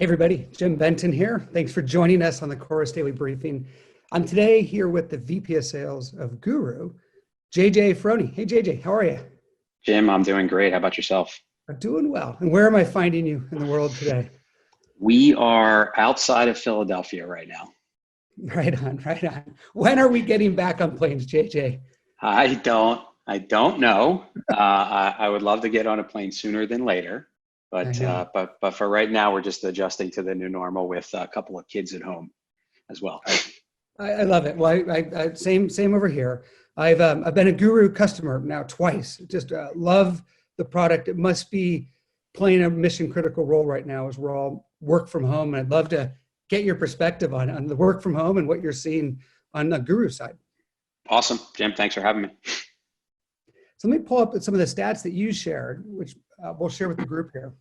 Hey everybody, Jim Benton here. Thanks for joining us on the Chorus Daily Briefing. I'm today here with the VP of Sales of Guru, JJ Feroni. Hey JJ, how are you? Jim, I'm doing great. How about yourself? I'm doing well. And where am I finding you in the world today? We are outside of Philadelphia right now. Right on, right on. When are we getting back on planes, JJ? I don't know. I would love to get on a plane sooner than later, I but know. for right now, we're just adjusting to the new normal with a couple of kids at home as well. I love it. Well, same over here. I've been a Guru customer now twice. Just love the product. It must be playing a mission critical role right now as we're all work from home. And I'd love to get your perspective on the work from home and what you're seeing on the Guru side. Awesome, Jim. Thanks for having me. So let me pull up some of the stats that you shared, which we'll share with the group here.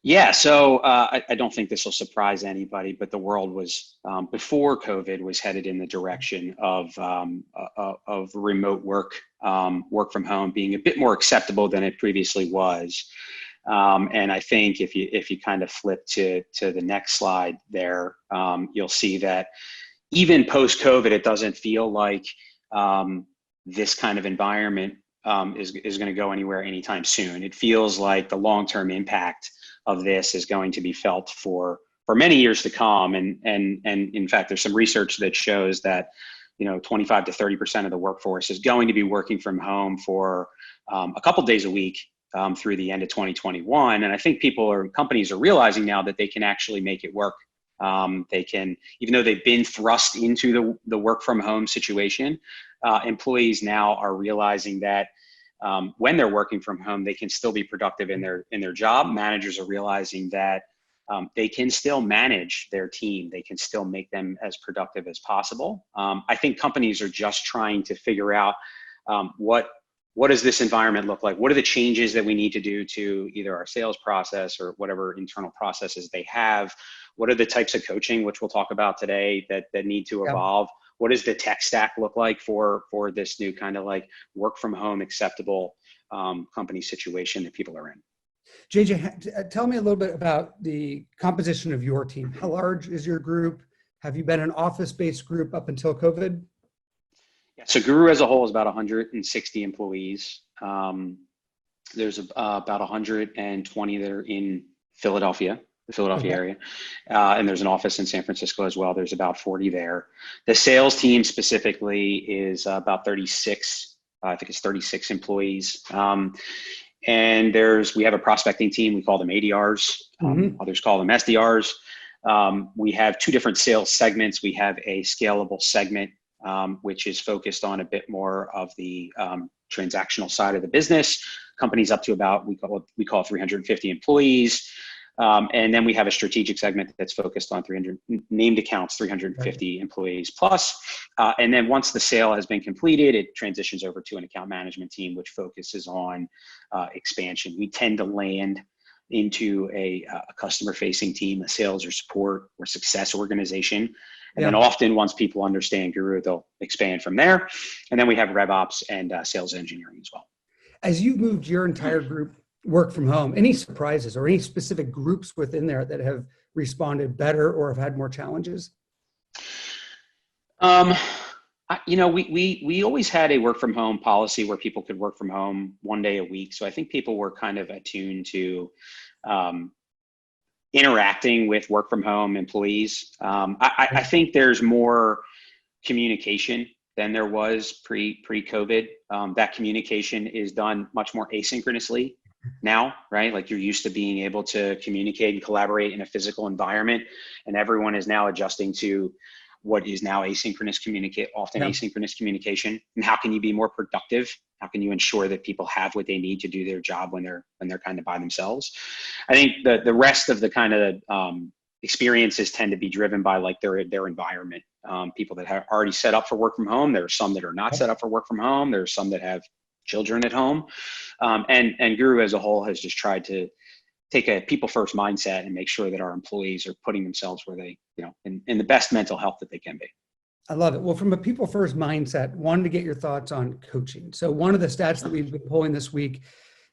Yeah, so I don't think this will surprise anybody, but the world was before COVID was headed in the direction of remote work, work from home being a bit more acceptable than it previously was. And I think if you kind of flip to the next slide there, you'll see that even post COVID, it doesn't feel like this kind of environment is going to go anywhere anytime soon. It feels like the long-term impact of this is going to be felt for many years to come. And in fact, there's some research that shows that 25 to 30% of the workforce is going to be working from home for a couple days a week through the end of 2021. And I think companies are realizing now that they can actually make it work. They can, even though they've been thrust into the work from home situation, employees now are realizing that when they're working from home, they can still be productive in their job. Managers are realizing that they can still manage their team. They can still make them as productive as possible. I think companies are just trying to figure out what does this environment look like? What are the changes that we need to do to either our sales process or whatever internal processes they have? What are the types of coaching, which we'll talk about today, that need to evolve? What does the tech stack look like for this new kind of like work from home acceptable company situation that people are in? JJ, tell me a little bit about the composition of your team. How large is your group? Have you been an office-based group up until COVID? Yeah, so Guru as a whole is about 160 employees. There's about 120 that are in Philadelphia, the Philadelphia area. And there's an office in San Francisco as well. There's about 40 there. The sales team specifically is about 36, I think it's 36 employees. And we have a prospecting team. We call them ADRs. Others call them SDRs. We have two different sales segments. We have a scalable segment, which is focused on a bit more of the transactional side of the business. Companies up to about, we call 350 employees. And then we have a strategic segment that's focused on 300 named accounts, 350 employees plus. And then once the sale has been completed, it transitions over to an account management team, which focuses on expansion. We tend to land into a customer-facing team, a sales or support or success organization. And then often once people understand Guru, they'll expand from there. And then we have RevOps and sales engineering as well. As you've moved your entire group work from home, any surprises or any specific groups within there that have responded better or have had more challenges? We always had a work from home policy where people could work from home one day a week. So I think people were kind of attuned to interacting with work from home employees. I think there's more communication than there was pre-COVID. That communication is done much more asynchronously now, right? Like you're used to being able to communicate and collaborate in a physical environment, and everyone is now adjusting to what is now asynchronous communication. And how can you be more productive? How can you ensure that people have what they need to do their job when they're kind of by themselves? I think the rest of the kind of experiences tend to be driven by like their environment. People that have already set up for work from home. There are some that are not set up for work from home. There are some that have children at home. And Guru as a whole has just tried to take a people first mindset and make sure that our employees are putting themselves where they, in the best mental health that they can be. I love it. Well, from a people first mindset, wanted to get your thoughts on coaching. So one of the stats that we've been pulling this week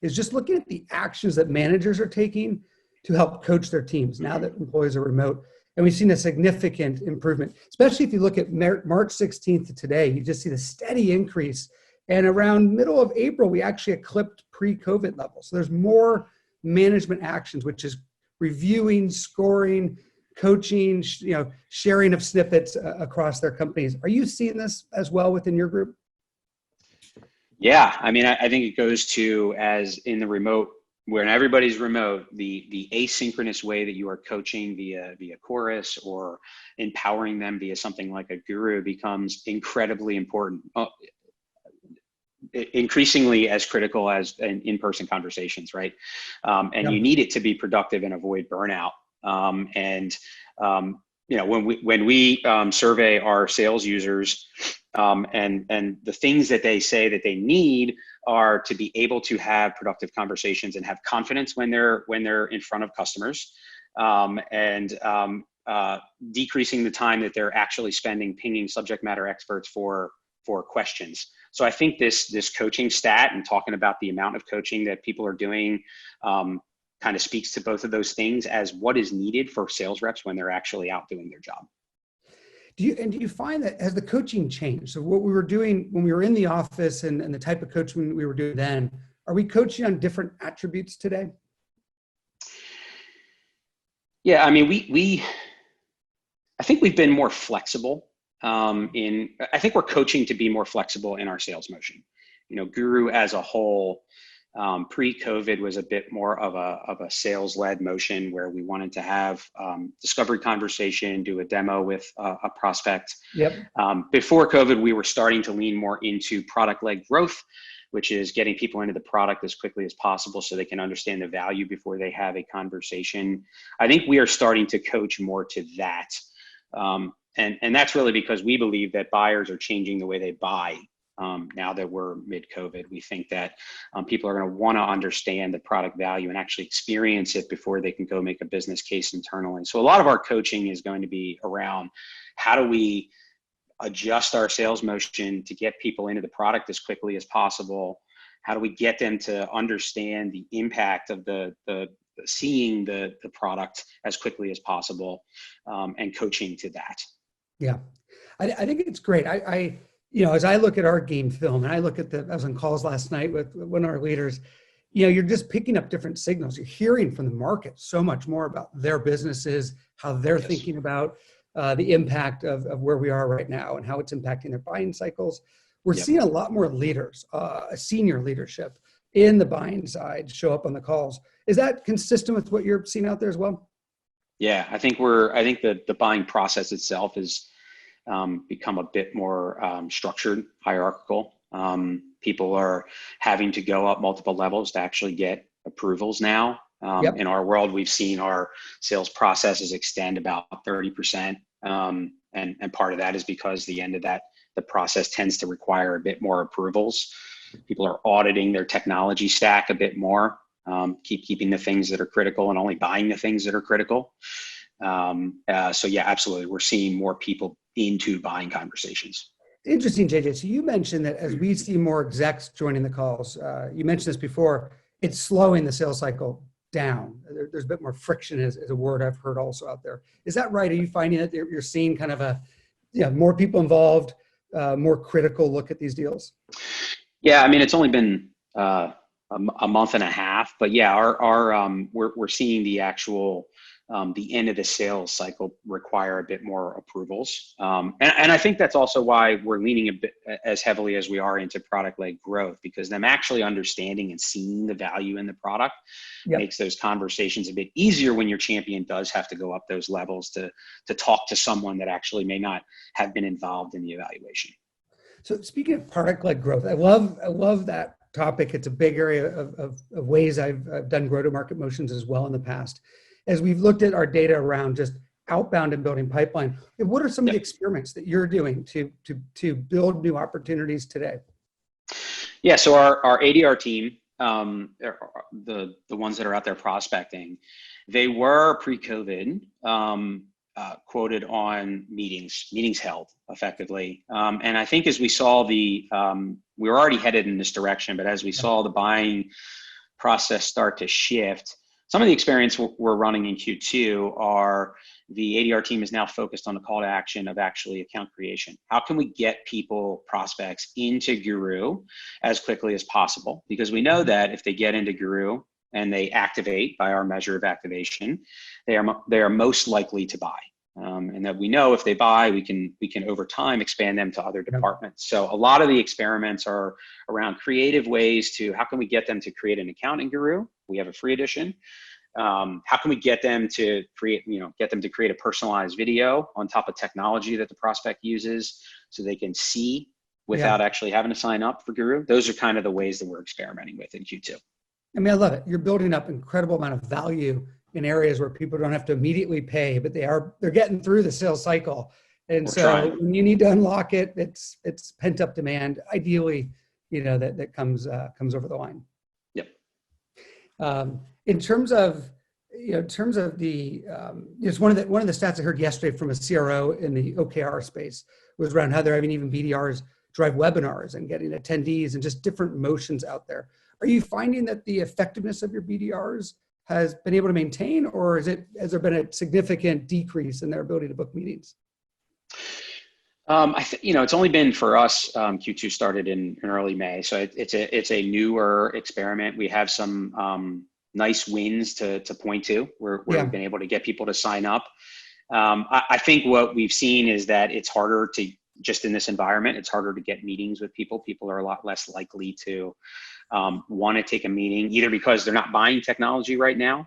is just looking at the actions that managers are taking to help coach their teams now that employees are remote. And we've seen a significant improvement, especially if you look at March 16th to today, you just see the steady increase. And around middle of April, we actually eclipsed pre-COVID levels. So there's more management actions, which is reviewing, scoring, coaching, sharing of snippets across their companies. Are you seeing this as well within your group? Yeah, I mean, I think it goes to, as in the remote, when everybody's remote, the asynchronous way that you are coaching via Chorus or empowering them via something like a guru becomes incredibly important, increasingly as critical as in-person conversations, right? And you need it to be productive and avoid burnout. When we survey our sales users, and the things that they say that they need are to be able to have productive conversations and have confidence when they're in front of customers, decreasing the time that they're actually spending pinging subject matter experts for questions. So I think this coaching stat and talking about the amount of coaching that people are doing kind of speaks to both of those things as what is needed for sales reps when they're actually out doing their job. Do you find that has the coaching changed? So what we were doing when we were in the office and the type of coaching we were doing then, are we coaching on different attributes today? Yeah, I mean, I think we've been more flexible I think we're coaching to be more flexible in our sales motion. Guru as a whole, pre-COVID was a bit more of a sales-led motion where we wanted to have discovery conversation, do a demo with a prospect. Yep. Before COVID, we were starting to lean more into product-led growth, which is getting people into the product as quickly as possible so they can understand the value before they have a conversation. I think we are starting to coach more to that. And that's really because we believe that buyers are changing the way they buy. Now that we're mid-COVID, we think that people are going to want to understand the product value and actually experience it before they can go make a business case internally. So a lot of our coaching is going to be around how do we adjust our sales motion to get people into the product as quickly as possible? How do we get them to understand the impact of seeing the product as quickly as possible, and coaching to that? Yeah, I think it's great. As I look at our game film and I look at I was on calls last night with one of our leaders, you're just picking up different signals. You're hearing from the market so much more about their businesses, how they're thinking about the impact of where we are right now and how it's impacting their buying cycles. We're seeing a lot more leaders, senior leadership in the buying side show up on the calls. Is that consistent with what you're seeing out there as well? Yeah, I think the buying process itself has become a bit more structured, hierarchical. People are having to go up multiple levels to actually get approvals now. In our world, we've seen our sales processes extend about 30%. And part of that is because the end of the process tends to require a bit more approvals. People are auditing their technology stack a bit more, keeping the things that are critical and only buying the things that are critical. So yeah, absolutely. We're seeing more people into buying conversations. Interesting, JJ. So you mentioned that as we see more execs joining the calls, you mentioned this before, it's slowing the sales cycle down. There's a bit more friction is a word I've heard also out there. Is that right? Are you finding that you're seeing kind of more people involved, more critical look at these deals? Yeah, I mean, it's only been a month and a half, but yeah, we're seeing the actual the end of the sales cycle require a bit more approvals, and I think that's also why we're leaning a bit as heavily as we are into product-led growth, because them actually understanding and seeing the value in the product makes those conversations a bit easier when your champion does have to go up those levels to talk to someone that actually may not have been involved in the evaluation. So speaking of product-led growth, I love that topic. It's a big area of ways I've done go-to-market motions as well in the past. As we've looked at our data around just outbound and building pipeline, what are some of the experiments that you're doing to build new opportunities today? Yeah, so our ADR team, the ones that are out there prospecting, they were pre-COVID quoted on meetings held effectively. And I think as we saw we were already headed in this direction, but as we saw the buying process start to shift. Some of the experience we're running in Q2 are the ADR team is now focused on the call to action of actually account creation. How can we get people, prospects, into Guru as quickly as possible? Because we know that if they get into Guru and they activate by our measure of activation, they are most likely to buy. And that we know if they buy, we can over time expand them to other departments. So a lot of the experiments are around creative ways to how can we get them to create an account in Guru? We have a free edition. How can we get them to create a personalized video on top of technology that the prospect uses so they can see without actually having to sign up for Guru? Those are kind of the ways that we're experimenting with in Q2. I mean, I love it. You're building up incredible amount of value in areas where people don't have to immediately pay, but they're getting through the sales cycle. And We're so trying. when you need to unlock it, it's pent up demand. Ideally, that comes over the line. Yep. In terms of the, it's one of the stats I heard yesterday from a CRO in the OKR space was around how they're having even BDRs drive webinars and getting attendees and just different motions out there. Are you finding that the effectiveness of your BDRs has been able to maintain, or has there been a significant decrease in their ability to book meetings? I think it's only been for us. Q2 started in early May, so it's a newer experiment. We have some nice wins to point to where we've been able to get people to sign up. I think what we've seen is that it's harder to just in this environment. It's harder to get meetings with people. People are a lot less likely to want to take a meeting, either because they're not buying technology right now,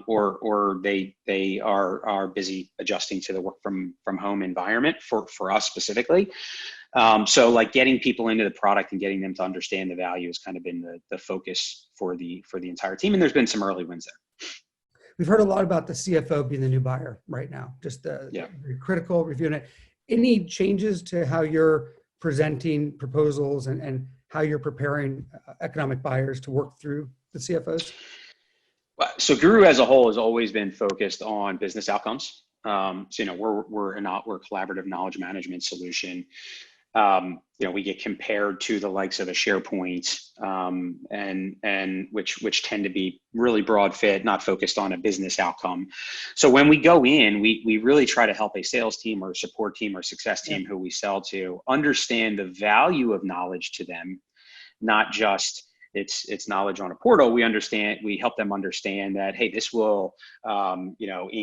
or they are busy adjusting to the work from home environment for us specifically. So like getting people into the product and getting them to understand the value has kind of been the focus for the entire team. And there's been some early wins there. We've heard a lot about the CFO being the new buyer right now, just critical reviewing it. Any changes to how you're presenting proposals and how you're preparing economic buyers to work through the CFOs? So Guru as a whole has always been focused on business outcomes. So we're a collaborative knowledge management solution. We get compared to the likes of a SharePoint, and which tend to be really broad fit, not focused on a business outcome. So when we go in, we really try to help a sales team or a support team or success team who we sell to understand the value of knowledge to them, not just it's knowledge on a portal. We help them understand that, hey, this will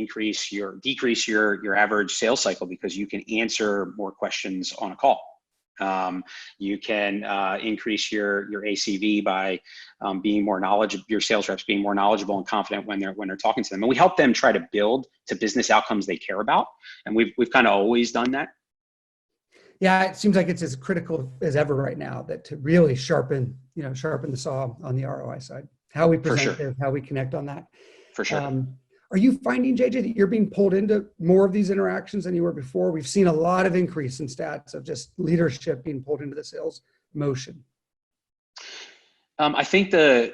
decrease your average sales cycle because you can answer more questions on a call. You can increase your ACV by being more knowledgeable, your sales reps being more knowledgeable and confident when they're talking to them. And we help them try to build to business outcomes they care about. And we've kind of always done that. Yeah, it seems like it's as critical as ever right now that to really sharpen the saw on the ROI side. How we present it, how we connect on that. For sure. Are you finding, JJ, that you're being pulled into more of these interactions than you were before? We've seen a lot of increase in stats of just leadership being pulled into the sales motion. I think the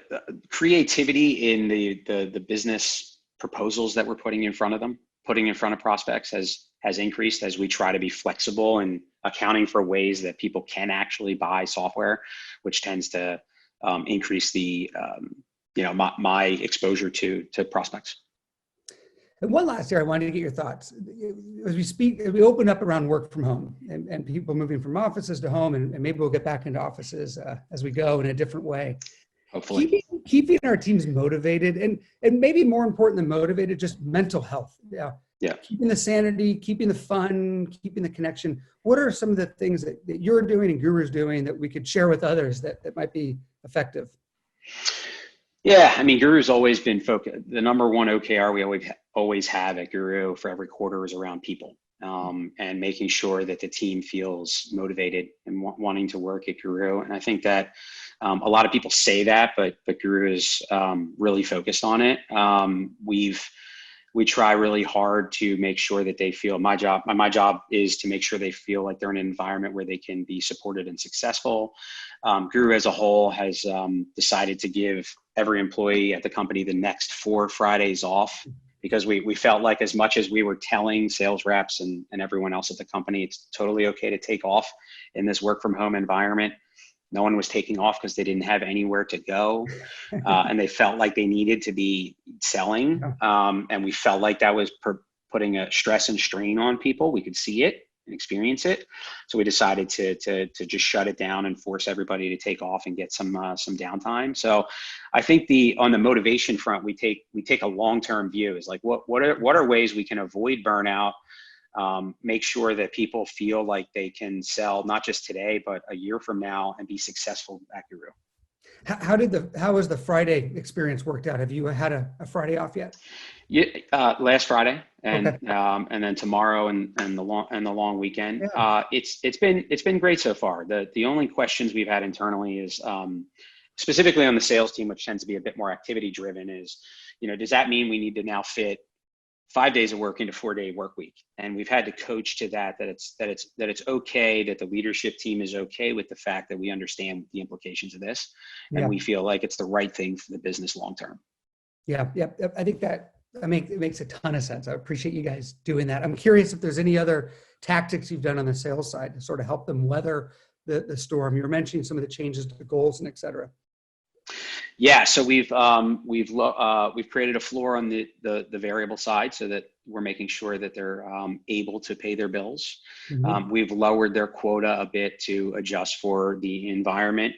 creativity in the business proposals that we're putting in front of prospects has increased as we try to be flexible and accounting for ways that people can actually buy software, which tends to increase the my exposure to prospects. And one last area, I wanted to get your thoughts. As we open up around work from home and people moving from offices to home, and maybe we'll get back into offices as we go in a different way. Hopefully. Keeping our teams motivated and maybe more important than motivated, just mental health. Yeah. Keeping the sanity, keeping the fun, keeping the connection. What are some of the things that you're doing and Guru's doing that we could share with others that might be effective? Yeah, I mean, Guru's always been focused. The number one OKR we always have at Guru for every quarter is around people, and making sure that the team feels motivated and wanting to work at Guru. And I think that a lot of people say that, but Guru is really focused on it. We try really hard to make sure that they feel my job is to make sure they feel like they're in an environment where they can be supported and successful. Guru as a whole has decided to give every employee at the company the next 4 Fridays off, because we felt like as much as we were telling sales reps and everyone else at the company, it's totally okay to take off in this work from home environment. No one was taking off because they didn't have anywhere to go. And they felt like they needed to be selling. And we felt like that was putting a stress and strain on people. We could see it and experience it. So we decided to just shut it down and force everybody to take off and get some downtime. So I think on the motivation front, we take a long-term view. Is like, what are ways we can avoid burnout, make sure that people feel like they can sell not just today, but a year from now and be successful at Guru. How was the Friday experience worked out? Have you had a Friday off yet? Yeah, last Friday, and Okay. and then tomorrow and the long weekend. Yeah. It's been great so far. The only questions we've had internally is specifically on the sales team, which tends to be a bit more activity driven, is, does that mean we need to now fit 5 days of work into 4-day work week? And we've had to coach to that it's okay, that the leadership team is okay with the fact that we understand the implications of this, and we feel like it's the right thing for the business long term. Yeah. I think it makes a ton of sense. I appreciate you guys doing that. I'm curious if there's any other tactics you've done on the sales side to sort of help them weather the storm. You were mentioning some of the changes to the goals and et cetera. Yeah, so we've created a floor on the variable side so that we're making sure that they're able to pay their bills. Mm-hmm. We've lowered their quota a bit to adjust for the environment,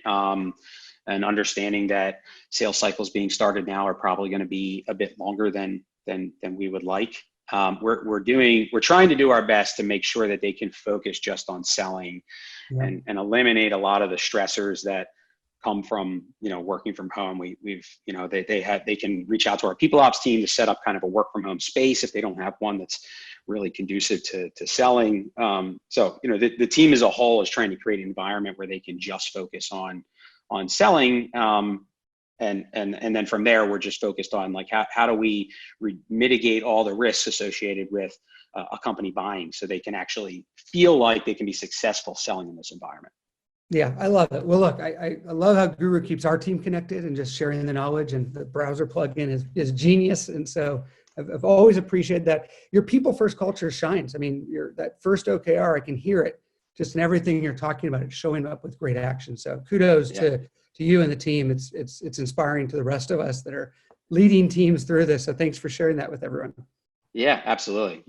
and understanding that sales cycles being started now are probably going to be a bit longer than we would like. We're trying to do our best to make sure that they can focus just on selling, and eliminate a lot of the stressors that come from working from home. They can reach out to our people ops team to set up kind of a work from home space if they don't have one that's really conducive to selling. So the team as a whole is trying to create an environment where they can just focus on selling, and then from there we're just focused on like how do we mitigate all the risks associated with a company buying, so they can actually feel like they can be successful selling in this environment. Yeah, I love it. Well, look, I love how Guru keeps our team connected and just sharing the knowledge, and the browser plugin is genius. And so I've always appreciated that. Your people first culture shines. I mean, that first OKR, I can hear it just in everything you're talking about. It's showing up with great action. So kudos to you and the team. It's inspiring to the rest of us that are leading teams through this. So thanks for sharing that with everyone. Yeah, absolutely.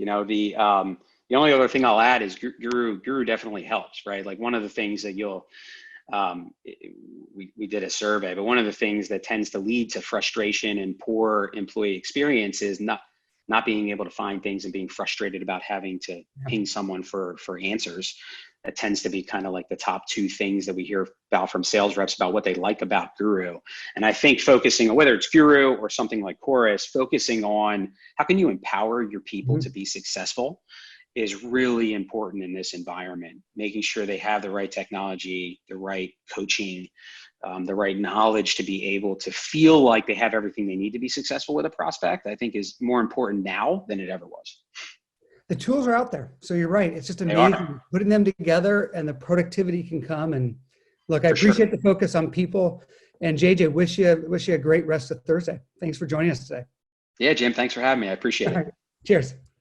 The only other thing I'll add is Guru definitely helps, right? Like one of the things that we did a survey, but one of the things that tends to lead to frustration and poor employee experience is not being able to find things and being frustrated about having to ping someone for answers. That tends to be kind of like the top 2 things that we hear about from sales reps about what they like about Guru. And I think focusing on whether it's Guru or something like Chorus, focusing on how can you empower your people to be successful is really important in this environment. Making sure they have the right technology, the right coaching, the right knowledge to be able to feel like they have everything they need to be successful with a prospect, I think is more important now than it ever was. The tools are out there. So you're right. It's just amazing putting them together, and the productivity can come. And look, I appreciate the focus on people. And JJ, wish you a great rest of Thursday. Thanks for joining us today. Yeah, Jim, thanks for having me. I appreciate it. Cheers.